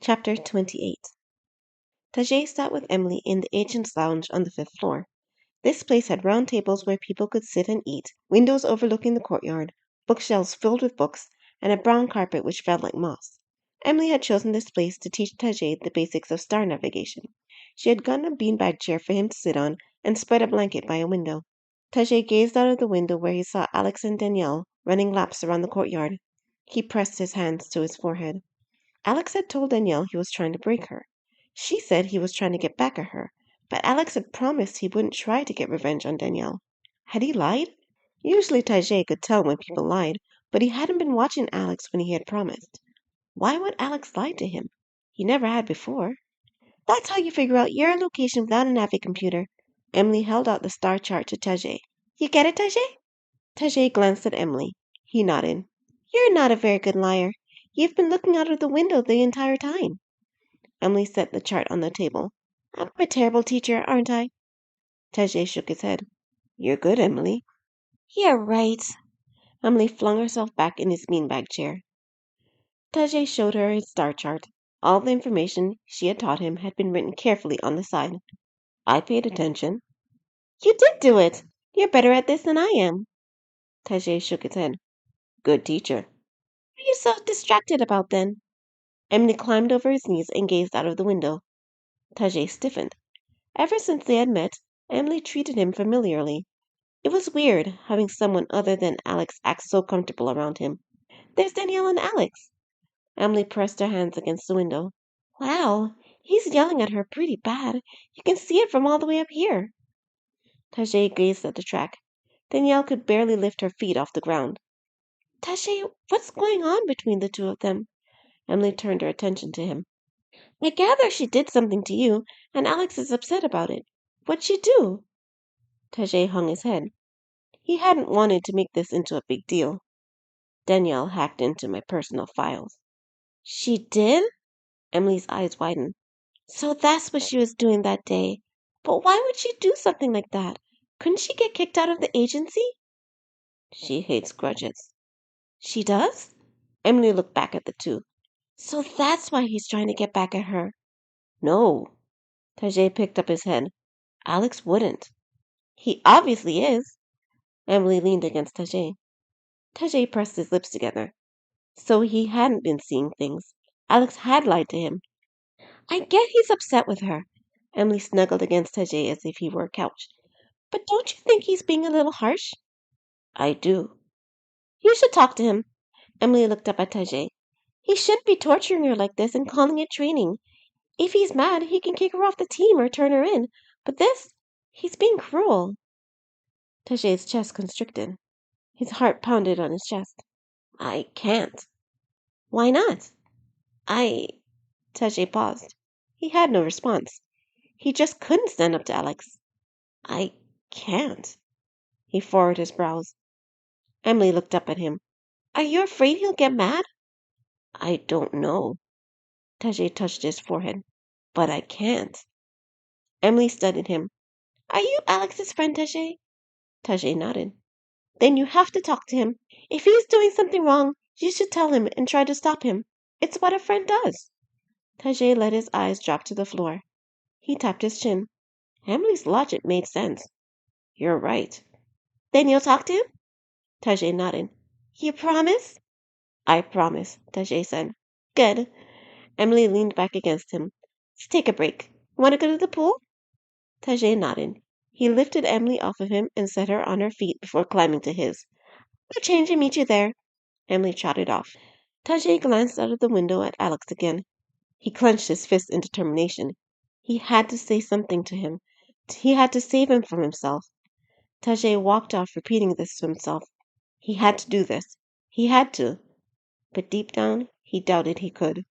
Chapter 28. Tajay sat with Emily in the agent's lounge on the 5th floor. This place had round tables where people could sit and eat, windows overlooking the courtyard, bookshelves filled with books, and a brown carpet which felt like moss. Emily had chosen this place to teach Tajay the basics of star navigation. She had gotten a beanbag chair for him to sit on and spread a blanket by a window. Tajay gazed out of the window where he saw Alex and Danielle running laps around the courtyard. He pressed his hands to his forehead. Alex had told Danielle he was trying to break her. She said he was trying to get back at her, but Alex had promised he wouldn't try to get revenge on Danielle. Had he lied? Usually Tajay could tell when people lied, but he hadn't been watching Alex when he had promised. Why would Alex lie to him? He never had before. That's how you figure out your location without a navigacomputer. Emily held out the star chart to Tajay. You get it, Tajay? Tajay glanced at Emily. He nodded. You're not a very good liar. You've been looking out of the window the entire time. Emily set the chart on the table. I'm a terrible teacher, aren't I? Tajay shook his head. You're good, Emily. You're right. Emily flung herself back in his beanbag chair. Tajay showed her his star chart. All the information she had taught him had been written carefully on the side. I paid attention. You did do it. You're better at this than I am. Tajay shook his head. Good teacher. What are you so distracted about then? Emily climbed over his knees and gazed out of the window. Tajay stiffened. Ever since they had met, Emily treated him familiarly. It was weird having someone other than Alex act so comfortable around him. There's Danielle and Alex. Emily pressed her hands against the window. Wow, he's yelling at her pretty bad. You can see it from all the way up here. Tajay gazed at the track. Danielle could barely lift her feet off the ground. Tajay, what's going on between the two of them? Emily turned her attention to him. I gather she did something to you, and Alex is upset about it. What'd she do? Tajay hung his head. He hadn't wanted to make this into a big deal. Danielle hacked into my personal files. She did? Emily's eyes widened. So that's what she was doing that day. But why would she do something like that? Couldn't she get kicked out of the agency? She hates grudges. She does? Emily looked back at the two. So that's why he's trying to get back at her. No. Tajay picked up his head. Alex wouldn't. He obviously is. Emily leaned against Tajay. Tajay pressed his lips together. So he hadn't been seeing things. Alex had lied to him. I get he's upset with her. Emily snuggled against Tajay as if he were a couch. But don't you think he's being a little harsh? I do. You should talk to him. Emily looked up at Tajay. He shouldn't be torturing her like this and calling it training. If he's mad, he can kick her off the team or turn her in. But this, he's being cruel. Tajay's chest constricted. His heart pounded on his chest. I can't. Why not? Tajay paused. He had no response. He just couldn't stand up to Alex. I can't. He furrowed his brows. Emily looked up at him. Are you afraid he'll get mad? I don't know. Tajay touched his forehead. But I can't. Emily studied him. Are you Alex's friend, Tajay? Tajay nodded. Then you have to talk to him. If he's doing something wrong, you should tell him and try to stop him. It's what a friend does. Tajay let his eyes drop to the floor. He tapped his chin. Emily's logic made sense. You're right. Then you'll talk to him? Tajay nodded. You promise? I promise, Tajay said. Good. Emily leaned back against him. Let's take a break. Want to go to the pool? Tajay nodded. He lifted Emily off of him and set her on her feet before climbing to his. I'll change and meet you there. Emily trotted off. Tajay glanced out of the window at Alex again. He clenched his fist in determination. He had to say something to him. He had to save him from himself. Tajay walked off, repeating this to himself. He had to do this. He had to. But deep down, he doubted he could.